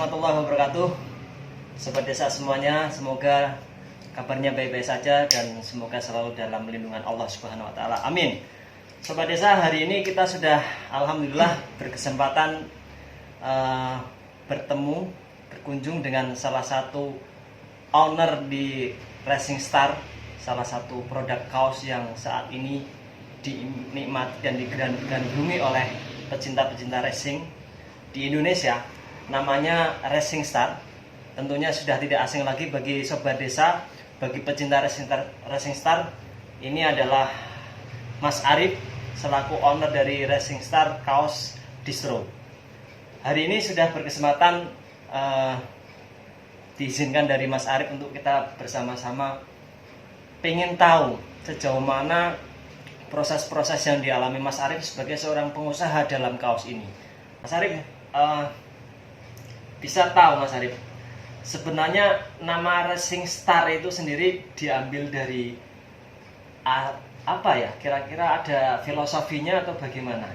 warahmatullahi wabarakatuh. Sobat Desa semuanya, semoga kabarnya baik-baik saja dan semoga selalu dalam lindungan Allah Subhanahu wa taala. Amin. Sobat Desa, hari ini kita sudah alhamdulillah berkesempatan berkunjung dengan salah satu owner di Racing Star, salah satu produk kaos yang saat ini dinikmati dan digandrungi oleh pecinta-pecinta racing di Indonesia. Namanya Racing Star. Tentunya sudah tidak asing lagi bagi sobat desa, bagi pecinta Racing Star. Ini adalah Mas Arif selaku owner dari Racing Star Kaos Distro. Hari ini sudah berkesempatan diizinkan dari Mas Arif untuk kita bersama-sama pengen tahu sejauh mana proses-proses yang dialami Mas Arif sebagai seorang pengusaha dalam kaos ini. Mas Arif, bisa tahu Mas Arif, sebenarnya nama Racing Star itu sendiri diambil dari apa ya? Kira-kira ada filosofinya atau bagaimana?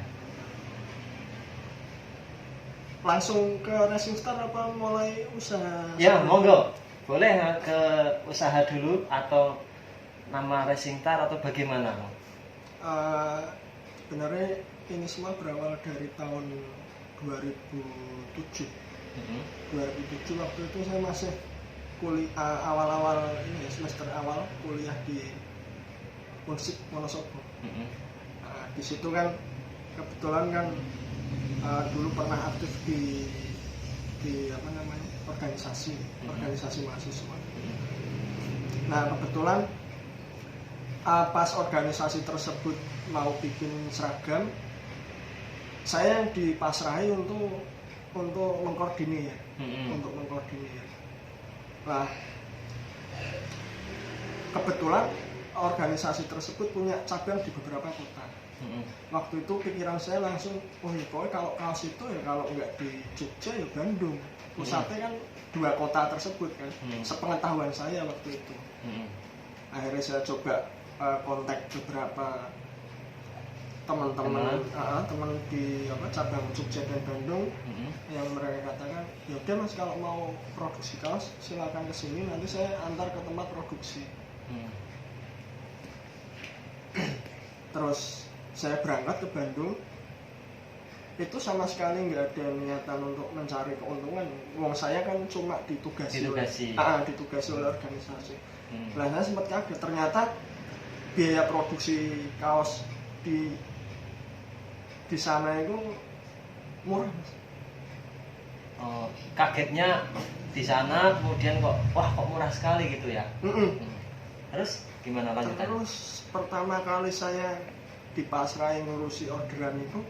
Langsung ke Racing Star apa mulai usaha? Ya, monggo. Boleh ke usaha dulu atau nama Racing Star atau bagaimana? Sebenarnya ini semua berawal dari tahun 2007. 2007 waktu itu saya masih kuliah awal-awal ini semester awal kuliah di Unsik Wonosobo. Di situ kan kebetulan kan dulu pernah aktif di apa namanya organisasi mahasiswa. Nah kebetulan pas organisasi tersebut mau bikin seragam, saya yang dipasrahi untuk mengkoordinir. Nah, kebetulan organisasi tersebut punya cabang di beberapa kota. Waktu itu pikiran saya langsung, pokoknya kalau kaos itu ya kalau nggak di Jogja ya Bandung. Pusatnya kan dua kota tersebut kan. Sepengetahuan saya waktu itu. Akhirnya saya coba kontak beberapa teman-teman teman di cabang Jogja dan Bandung, yang mereka katakan ya udah Mas, kalau mau produksi kaos silakan kesini, nanti saya antar ke tempat produksi. Terus saya berangkat ke Bandung, itu sama sekali nggak ada niatan untuk mencari keuntungan. Wong saya kan cuma ditugasi oleh organisasi. Nah saya sempat kaget, ternyata biaya produksi kaos di sana itu murah. Oh, kagetnya di sana, kemudian kok murah sekali gitu ya. Terus gimana lanjutannya? Terus pertama kali saya dipasrahin ngurusi orderan itu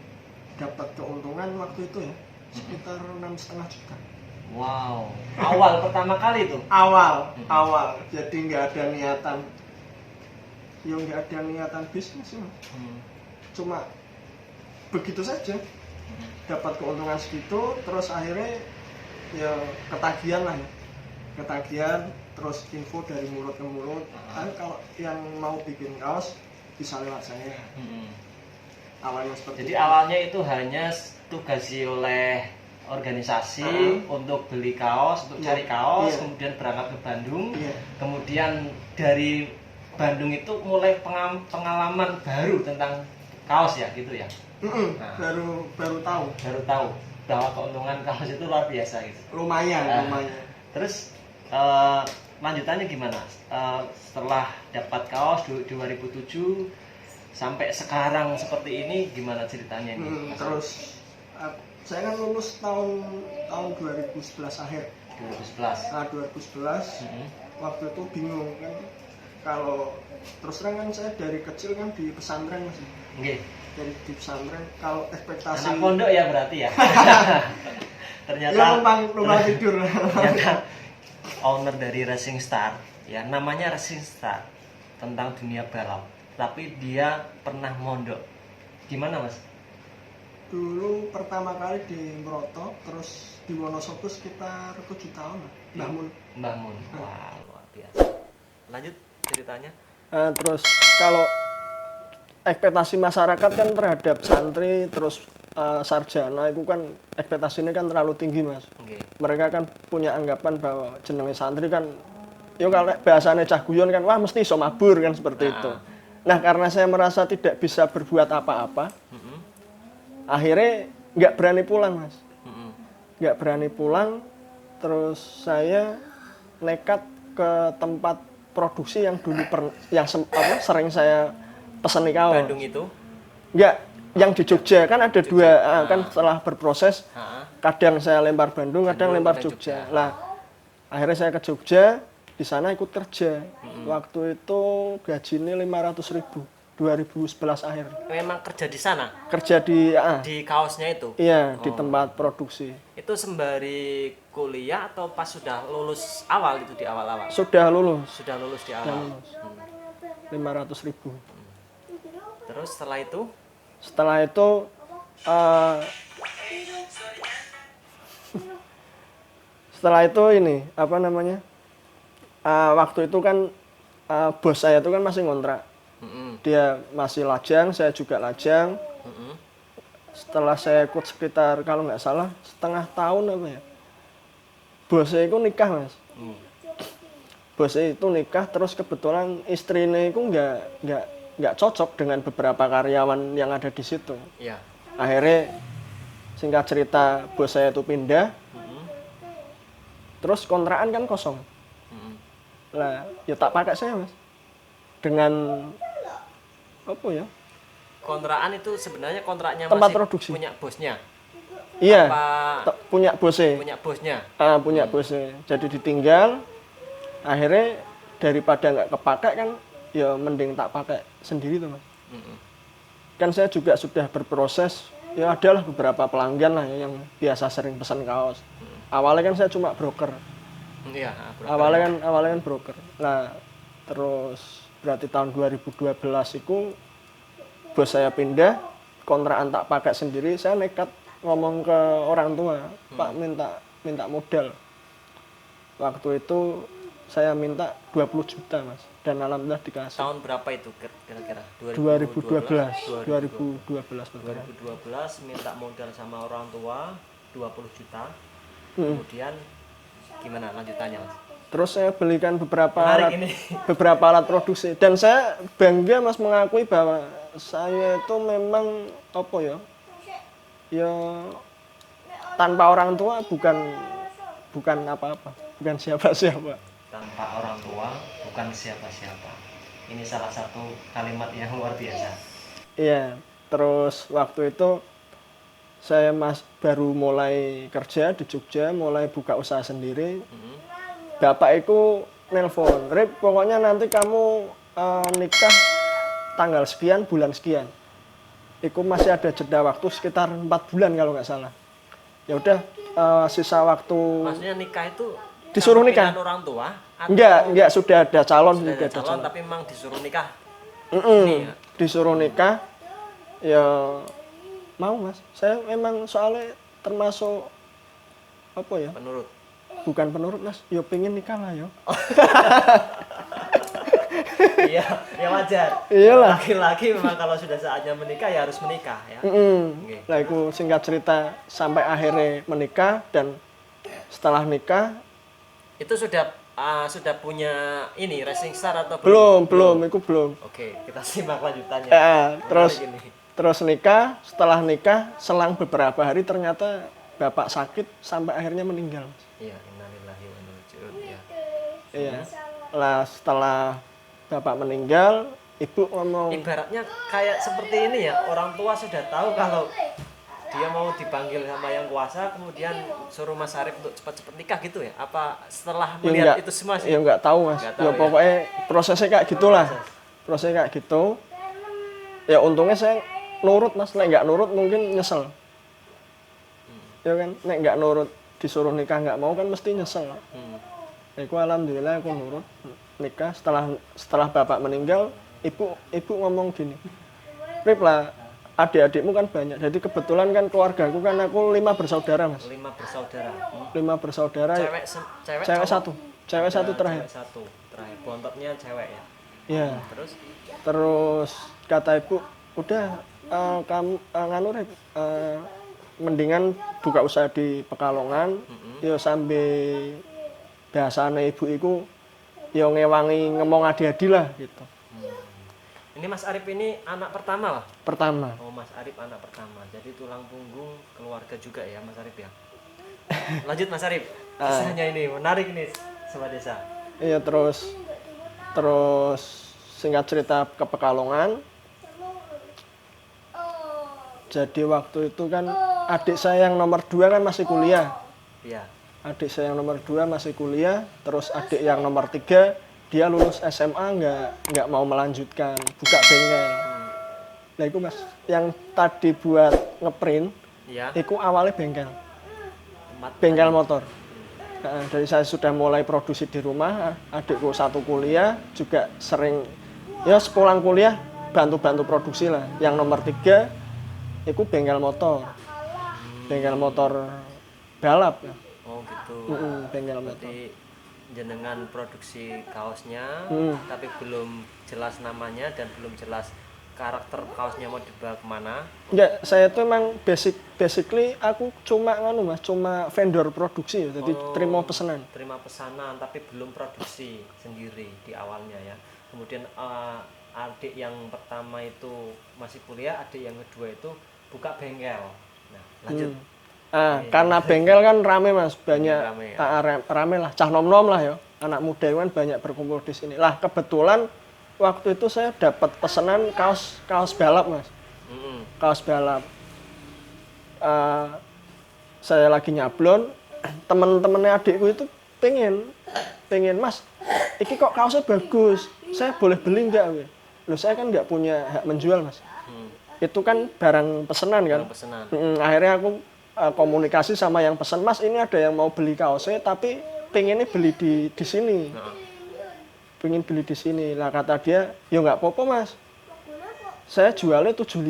dapat keuntungan waktu itu ya sekitar 6,5 juta. Wow, awal pertama kali itu? Awal, jadi nggak ada niatan bisnis ya. Cuma begitu saja dapat keuntungan segitu, terus akhirnya ya ketagihan terus info dari mulut ke mulut. Kan kalau yang mau bikin kaos bisa lewat saya. Awalnya seperti jadi itu. Awalnya itu hanya tugasi oleh organisasi untuk beli kaos, untuk cari kaos, kemudian berangkat ke Bandung. Kemudian dari Bandung itu mulai pengalaman baru tentang kaos ya gitu ya. Baru tahu bahwa keuntungan kaos itu luar biasa gitu. Lumayan. Terus lanjutannya gimana? Setelah dapat kaos 2007 sampai sekarang seperti ini, gimana ceritanya ini? Terus saya kan lulus tahun 2011 akhir. 2011. Nah 2011 waktu itu bingung kan, kalau terus terang kan saya dari kecil kan di pesantren Mas. Dari di pesantren, kalau ekspektasi anak pondok ya berarti ya. Ternyata ya numpang tidur. Ternyata owner dari Racing Star, ya namanya Racing Star, tentang dunia balap, tapi dia pernah mondok. Gimana Mas? Dulu pertama kali di Mroto, terus di Wonosobo sekitar 7 tahun lah. Mbah Mun. Wah, luar biasa. Lanjut ceritanya. Terus kalau ekspektasi masyarakat kan terhadap santri terus sarjana itu kan ekspektasinya kan terlalu tinggi Mas. Nggih. Mereka kan punya anggapan bahwa jenenge santri kan yo kalau bahasane cah guyon kan wah mesti iso mabur kan seperti itu. Nah, karena saya merasa tidak bisa berbuat apa-apa, akhirnya nggak berani pulang Mas. Nggak berani pulang, terus saya nekat ke tempat produksi yang dulu sering saya pesani kaos. Bandung itu? Enggak, yang di Jogja kan ada dua kan setelah berproses kadang saya lempar Bandung, kadang lempar Jogja. Lah akhirnya saya ke Jogja, di sana ikut kerja. Waktu itu gajinya 500.000, 2011 akhir. Memang kerja di sana? Kerja di kaosnya itu? Iya, di tempat produksi. Itu sembari kuliah atau pas sudah lulus awal itu di awal-awal? Sudah lulus. Sudah lulus di awal. 500.000. Terus setelah itu? Setelah itu setelah itu ini apa namanya? Waktu itu kan bos saya itu kan masih ngontrak. Dia masih lajang, saya juga lajang. Setelah saya ikut sekitar kalau nggak salah setengah tahun apa ya, bosnya itu nikah Mas. Bosnya itu nikah, terus kebetulan istrinya itu nggak cocok dengan beberapa karyawan yang ada di situ. Iya. Akhirnya singkat cerita bos saya itu pindah, terus kontrakan kan kosong. Lah ya tak pakai saya Mas, dengan apa ya? Kontrakan itu sebenarnya kontraknya tempat masih produksi. Punya bosnya? Iya, Apa punya bosnya. punya bosnya? Punya bosnya. Jadi ditinggal, akhirnya daripada nggak kepakai kan, ya mending tak pakai sendiri tuh Mas. Kan saya juga sudah berproses, ya adalah beberapa pelanggan lah ya, yang biasa sering pesan kaos. Awalnya kan saya cuma broker. Iya, Awalnya kan broker. Nah, terus berarti tahun 2012 itu bos saya pindah, kontrakan tak pakai sendiri, saya nekat ngomong ke orang tua, Pak minta modal. Waktu itu saya minta 20 juta Mas, dan alhamdulillah dikasih. Tahun berapa itu kira-kira? 2012 minta modal sama orang tua 20 juta. Kemudian gimana lanjutannya Mas? Terus saya belikan beberapa Menarik alat produksi, dan saya bangga Mas mengakui bahwa saya itu memang apa ya tanpa orang tua bukan apa-apa, bukan siapa-siapa. Tanpa orang tua bukan siapa-siapa. Ini salah satu kalimat yang luar biasa. Iya, terus waktu itu saya baru mulai kerja di Jogja, mulai buka usaha sendiri. Bapak itu nelpon, Rip, pokoknya nanti kamu nikah tanggal sekian, bulan sekian. Itu masih ada jeda waktu sekitar 4 bulan kalau nggak salah. Ya udah, sisa waktu. Maksudnya nikah itu disuruh nikah? Orang tua? Enggak, sudah ada calon. Sudah ada calon, tapi memang disuruh nikah. Ya? Disuruh nikah, ya mau Mas. Saya memang soalnya termasuk apa ya? Penurut. Bukan penurut Mas, yo pengen nikah lah yo. Iya, ya wajar. Iyalah. Laki-laki memang kalau sudah saatnya menikah ya harus menikah ya. Nah, itu singkat cerita sampai akhirnya menikah, dan setelah nikah itu sudah punya ini Racing Star atau belum. Oke, kita simak lanjutannya. Terus nikah, setelah nikah selang beberapa hari ternyata bapak sakit sampai akhirnya meninggal. Iya, innalillahi wa inna ilaihi raji'un ya. Iya. Lah setelah bapak meninggal, ibu ngomong, ibaratnya kayak seperti ini ya, orang tua sudah tahu kalau dia mau dipanggil sama yang kuasa, kemudian suruh Mas Arif untuk cepat-cepat nikah gitu ya? Apa setelah melihat itu semua sih? Ya nggak tahu Mas. Ya pokoknya prosesnya kayak gitulah. Prosesnya kayak gitu. Ya untungnya saya nurut Mas, nggak nurut mungkin nyesel. Ya kan, nggak nurut disuruh nikah nggak mau kan mesti nyesel. Aku alhamdulillah aku nurut nikah. Setelah bapak meninggal, ibu ngomong gini, Rip lah, adik-adikmu kan banyak, jadi kebetulan kan keluargaku kan aku 5 bersaudara Mas. 5 bersaudara. 5 bersaudara. Cewek satu terakhir. Cewek satu terakhir. Bontotnya cewek ya. Ya. Terus? Terus kata ibu, udah kamu nganu Rep, mendingan buka usaha di Pekalongan, yo sambil biasanya ibu iku yo ngewangi ngomong adi-adi lah gitu. Ini Mas Arif ini anak pertama lah? Pertama. Oh, Mas Arif anak pertama. Jadi tulang punggung keluarga juga ya Mas Arif ya? Lanjut Mas Arif. Kisahnya ini menarik nih Sobat Desa. Iya, terus singkat cerita ke Pekalongan. Jadi waktu itu kan adik saya yang nomor 2 kan masih kuliah. Iya. Adik saya yang nomor 2 masih kuliah, terus adik yang nomor 3 dia lulus SMA nggak mau melanjutkan, buka bengkel. Nah itu Mas, yang tadi buat ngeprint, Iya. itu awalnya bengkel Tempat bengkel motor. Nah, dari saya sudah mulai produksi di rumah, adikku satu kuliah juga sering ya sepulang kuliah bantu-bantu produksi lah. Yang nomor 3 itu bengkel motor balap ya. Oh gitu. Bengkel motor. Berarti jenengan produksi kaosnya, tapi belum jelas namanya dan belum jelas karakter kaosnya mau dibawa kemana. Enggak, saya tuh emang basically aku cuma cuma vendor produksi ya, jadi terima pesanan. Terima pesanan tapi belum produksi sendiri di awalnya ya. Kemudian adik yang pertama itu masih kuliah, adik yang kedua itu buka bengkel. Nah, lanjut. Karena bengkel kan rame Mas, banyak Rame, rame lah, cah nom-nom lah ya. Anak muda kan banyak berkumpul di sini. Lah kebetulan waktu itu saya dapat pesanan kaos balap Mas. Kaos balap. Saya lagi nyablon, temen-temennya adikku itu pengen Mas, iki kok kaosnya bagus, saya boleh beli nggak? Loh saya kan nggak punya hak menjual Mas. Itu kan barang pesanan kan. Barang pesanan. Akhirnya aku komunikasi sama yang pesan, Mas ini ada yang mau beli kaosnya tapi pengennya beli di sini. Pengen beli di sini. Lah kata dia, ya nggak apa-apa Mas. Saya jualnya 75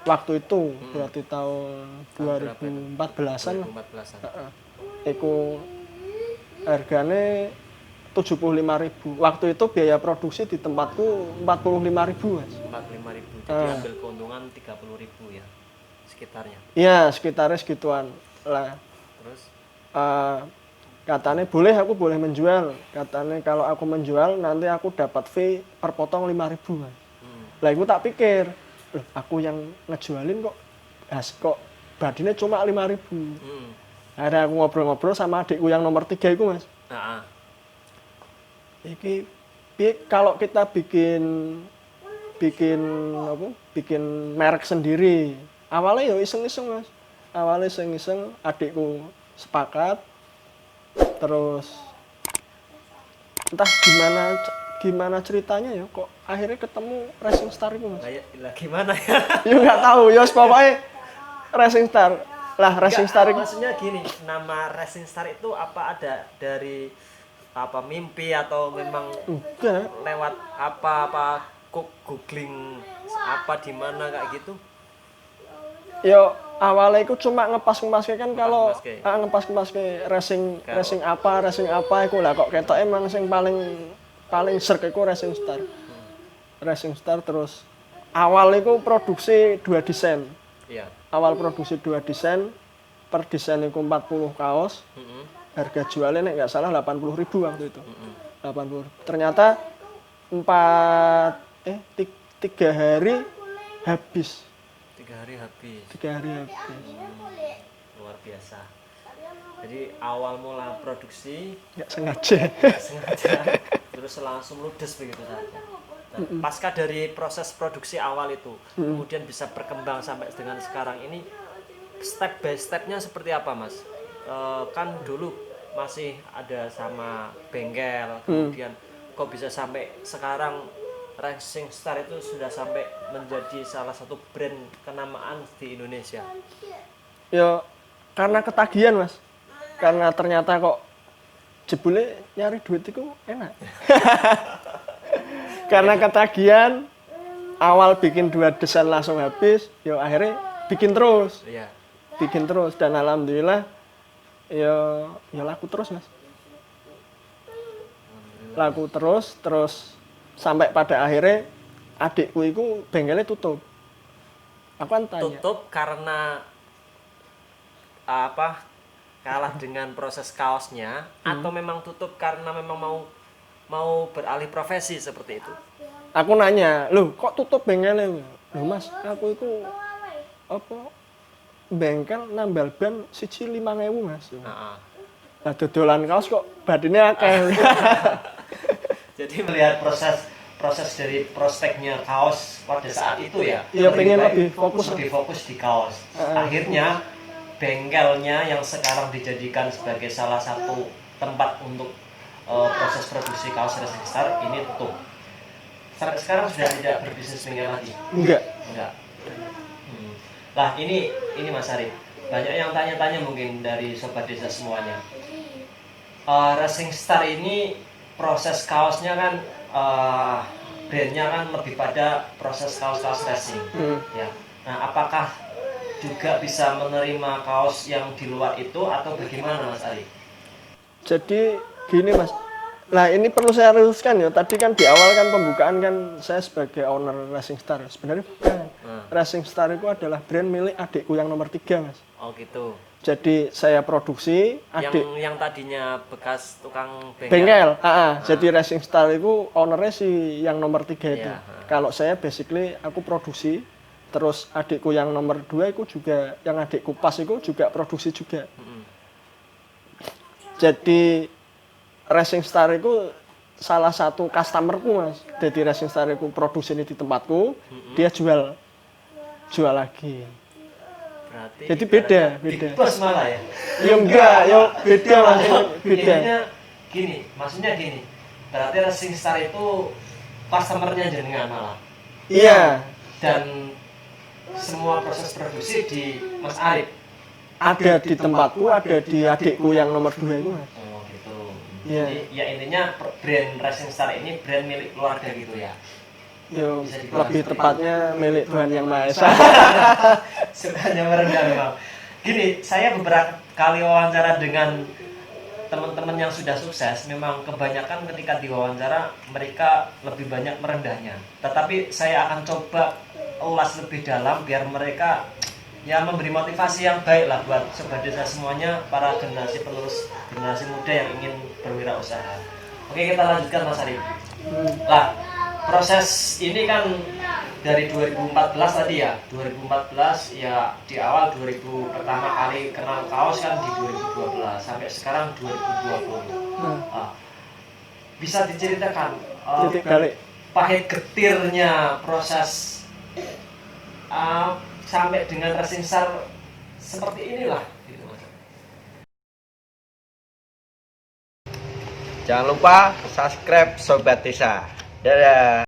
waktu itu, berarti tahun 2014-an lah. 2014-an. Iku harganya 75.000. Waktu itu biaya produksi di tempatku 45.000 Mas. 45.000. Jadi ambil keuntungan 30.000 ya sekitarnya. Iya, sekitarnya segituan. Lah. Terus katanya aku boleh menjual. Katanya kalau aku menjual nanti aku dapat fee per potong 5.000 Mas. Lah aku tak pikir, loh aku yang ngejualin kok badine cuma 5.000. Akhirnya aku ngobrol-ngobrol sama adikku yang nomor 3 itu Mas. Iki kalau kita bikin merek sendiri. Awalnya ya iseng-iseng Mas. Awalnya iseng-iseng, adikku sepakat. Terus entah gimana ceritanya ya kok akhirnya ketemu Racing Star itu Mas. Lah gimana ya? Ya nggak tahu, ya pokoknya Racing Star. Lah Racing Star itu maksudnya gini, nama Racing Star itu apa ada dari apa mimpi atau memang enggak. Lewat apa googling apa di mana kayak gitu? Yo awalnya itu cuma ngepas kan kalau ngepas ke racing apa itu lah kok ketok emang sing paling serk itu Racing Star. Racing Star terus awal itu produksi 2 desain. Iya. Awal produksi 2 desain, per desain itu 40 kaos. Harga jualnya nek nggak salah 80.000 waktu itu. 80. Ternyata 3 hari habis. 3 hari habis. 3 hari habis. Luar biasa. Jadi awal mula produksi nggak sengaja. Terus langsung ludes begitu saja. Nah, pasca dari proses produksi awal itu, kemudian bisa berkembang sampai dengan sekarang ini, step by stepnya seperti apa Mas? Kan dulu masih ada sama bengkel, kemudian kok bisa sampai sekarang Racing Star itu sudah sampai menjadi salah satu brand kenamaan di Indonesia. Ya karena ketagihan Mas, karena ternyata kok jebule nyari duit itu enak. Karena ketagihan, awal bikin 2 desain langsung habis, ya akhirnya bikin terus. Iya. Bikin terus dan alhamdulillah ya laku terus Mas. Laku terus sampai pada akhirnya adikku itu bengkelnya tutup. Aku kan tanya. Tutup karena apa? Kalah dengan proses kaosnya atau memang tutup karena memang mau beralih profesi seperti itu? Aku nanya, loh kok tutup bengkelnya? Loh mas, aku itu apa bengkel nambal ban 1.500.000 mas. Nah, Lah dodolan kaos kok badine akeh. Jadi melihat proses dari prospeknya kaos pada saat itu ya. Iya, pengen baik lebih fokus di kaos. Akhirnya bengkelnya yang sekarang dijadikan sebagai salah satu tempat untuk proses produksi kaos Racing Star ini tutup. Sampai sekarang sudah tidak berbisnis bengkel lagi. Enggak. Lah ini Mas Arif, banyak yang tanya-tanya mungkin dari sobat desa semuanya. Racing Star ini proses kaosnya kan brandnya kan lebih pada proses kaos-kaos racing. Ya. Nah, apakah juga bisa menerima kaos yang di luar itu atau bagaimana Mas Arif? Jadi gini mas, nah ini perlu saya luruskan ya. Tadi kan di awal kan pembukaan kan saya sebagai owner Racing Star. Sebenarnya bukan. Racing Star itu adalah brand milik adikku yang nomor 3 mas. oh gitu. Jadi saya produksi adik Yang tadinya bekas tukang bengkel. Jadi Racing Star itu ownernya si yang nomor 3 itu. Iya, Kalau saya basically aku produksi. Terus adikku yang nomor 2 itu juga, yang adikku pas itu juga produksi juga. Jadi Racing Star itu salah satu customerku mas. Jadi Racing Star itu produksi ini di tempatku, dia jual lagi. Berarti Jadi beda. Big Boss malah ya. Ya enggak, ya beda mas, beda. Intinya gini, maksudnya gini. Berarti Racing Star itu customernya jenengan malah. Iya, Dan semua proses produksi di Mas Arif. ada di tempatku, ada di adikku yang nomor 2 itu mas. Oh gitu. Iya. Jadi ya intinya brand Racing Star ini brand milik keluarga gitu ya. Yo, Bisa dibilang lebih seperti tepatnya milik Tuhan Yang Maha Esa. Sebenarnya merendah memang. Gini, saya beberapa kali wawancara dengan teman-teman yang sudah sukses, memang kebanyakan ketika diwawancara mereka lebih banyak merendahnya. Tetapi saya akan coba ulas lebih dalam biar mereka ya memberi motivasi yang baik lah buat sobat desa semuanya, para generasi penerus, generasi muda yang ingin berwirausaha. Oke, kita lanjutkan Mas Arif. Lah, proses ini kan dari 2014 tadi ya, 2014 ya di awal 2000 pertama kali kenal kaos kan di 2012 sampai sekarang 2020. Bisa diceritakan Titik balik. pahit getirnya proses sampai dengan Racing Star seperti inilah gitu Mas. Jangan lupa subscribe Sobat Desa. Dadah.